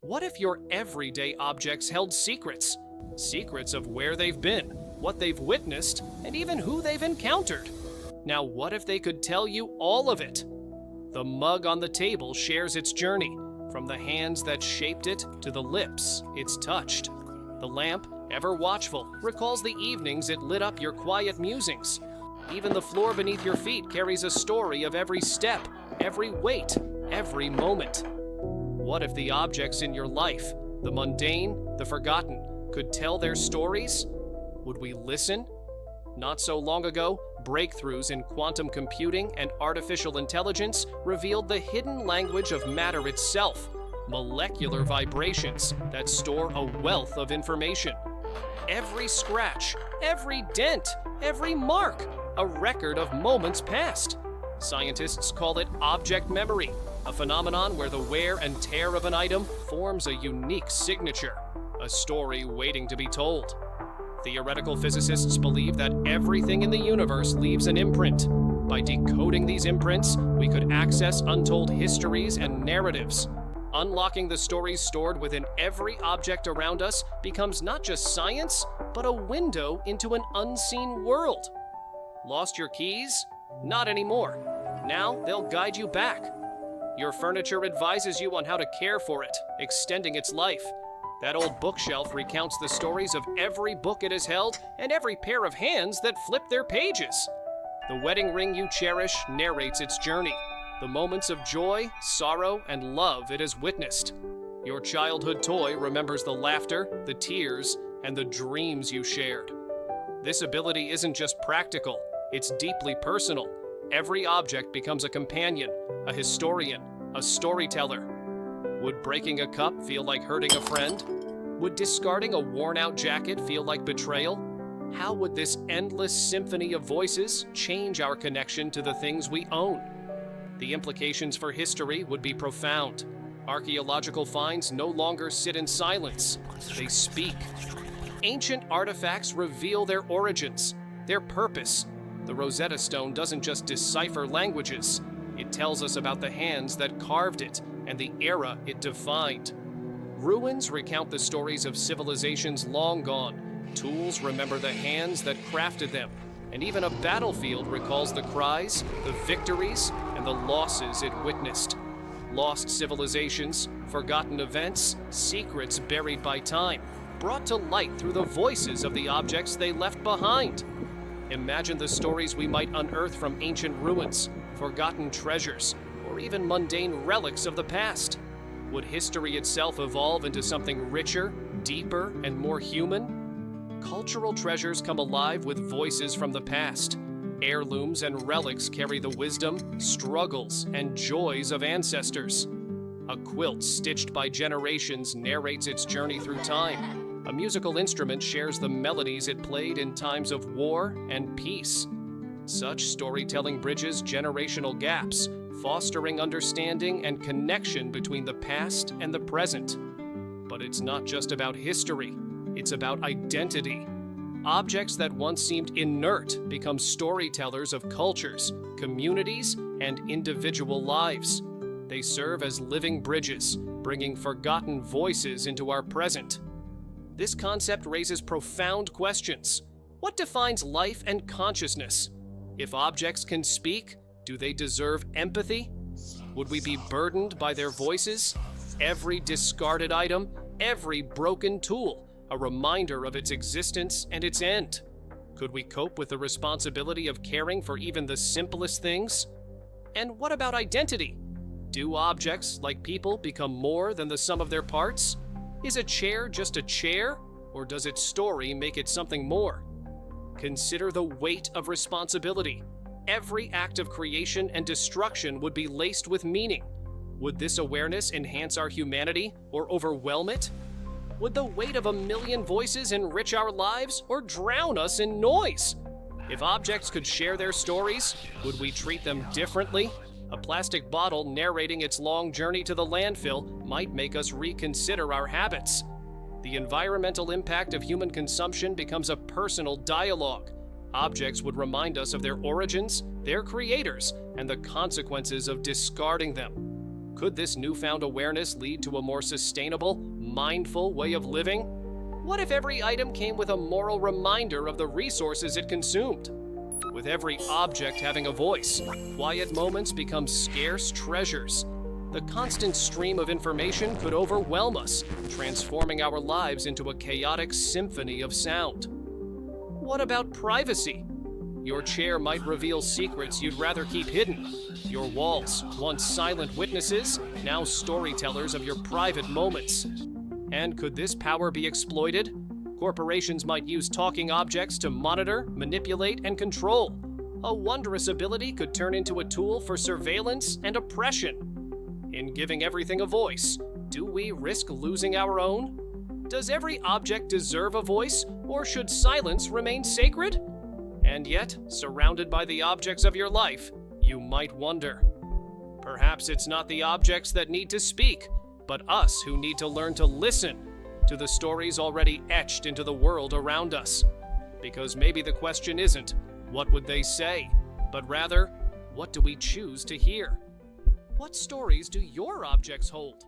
What if your everyday objects held secrets? Secrets of where they've been, what they've witnessed, and even who they've encountered. Now, what if they could tell you all of it? The mug on the table shares its journey, from the hands that shaped it to the lips it's touched. The lamp, ever watchful, recalls the evenings it lit up your quiet musings. Even the floor beneath your feet carries a story of every step, every weight, every moment. What if the objects in your life, the mundane, the forgotten, could tell their stories? Would we listen? Not so long ago, breakthroughs in quantum computing and artificial intelligence revealed the hidden language of matter itself, molecular vibrations that store a wealth of information. Every scratch, every dent, every mark, a record of moments past. Scientists call it object memory, a phenomenon where the wear and tear of an item forms a unique signature, a story waiting to be told. Theoretical physicists believe that everything in the universe leaves an imprint. By decoding these imprints, we could access untold histories and narratives. Unlocking the stories stored within every object around us becomes not just science, but a window into an unseen world. Lost your keys? Not anymore. Now they'll guide you back. Your furniture advises you on how to care for it, extending its life. That old bookshelf recounts the stories of every book it has held and every pair of hands that flipped their pages. The wedding ring you cherish narrates its journey, the moments of joy, sorrow, and love it has witnessed. Your childhood toy remembers the laughter, the tears, and the dreams you shared. This ability isn't just practical, it's deeply personal. Every object becomes a companion, a historian, a storyteller. Would breaking a cup feel like hurting a friend? Would discarding a worn-out jacket feel like betrayal? How would this endless symphony of voices change our connection to the things we own? The implications for history would be profound. Archaeological finds no longer sit in silence, they speak. Ancient artifacts reveal their origins, their purpose. The Rosetta Stone doesn't just decipher languages, it tells us about the hands that carved it and the era it defined. Ruins recount the stories of civilizations long gone. Tools remember the hands that crafted them. And even a battlefield recalls the cries, the victories, and the losses it witnessed. Lost civilizations, forgotten events, secrets buried by time, brought to light through the voices of the objects they left behind. Imagine the stories we might unearth from ancient ruins, forgotten treasures, or even mundane relics of the past. Would history itself evolve into something richer, deeper, and more human? Cultural treasures come alive with voices from the past. Heirlooms and relics carry the wisdom, struggles, and joys of ancestors. A quilt stitched by generations narrates its journey through time. A musical instrument shares the melodies it played in times of war and peace. Such storytelling bridges generational gaps, fostering understanding and connection between the past and the present. But it's not just about history, it's about identity. Objects that once seemed inert become storytellers of cultures, communities, and individual lives. They serve as living bridges, bringing forgotten voices into our present. This concept raises profound questions. What defines life and consciousness? If objects can speak, do they deserve empathy? Would we be burdened by their voices? Every discarded item, every broken tool, a reminder of its existence and its end. Could we cope with the responsibility of caring for even the simplest things? And what about identity? Do objects, like people, become more than the sum of their parts? Is a chair just a chair, or does its story make it something more? Consider the weight of responsibility. Every act of creation and destruction would be laced with meaning. Would this awareness enhance our humanity or overwhelm it? Would the weight of 1,000,000 voices enrich our lives or drown us in noise? If objects could share their stories, would we treat them differently? A plastic bottle narrating its long journey to the landfill might make us reconsider our habits. The environmental impact of human consumption becomes a personal dialogue. Objects would remind us of their origins, their creators, and the consequences of discarding them. Could this newfound awareness lead to a more sustainable, mindful way of living? What if every item came with a moral reminder of the resources it consumed? With every object having a voice, quiet moments become scarce treasures. The constant stream of information could overwhelm us, transforming our lives into a chaotic symphony of sound. What about privacy? Your chair might reveal secrets you'd rather keep hidden. Your walls, once silent witnesses, now storytellers of your private moments. And could this power be exploited? Corporations might use talking objects to monitor, manipulate, and control. A wondrous ability could turn into a tool for surveillance and oppression. In giving everything a voice, do we risk losing our own? Does every object deserve a voice, or should silence remain sacred? And yet, surrounded by the objects of your life, you might wonder. Perhaps it's not the objects that need to speak, but us who need to learn to listen to the stories already etched into the world around us. Because maybe the question isn't, what would they say? But rather, what do we choose to hear? What stories do your objects hold?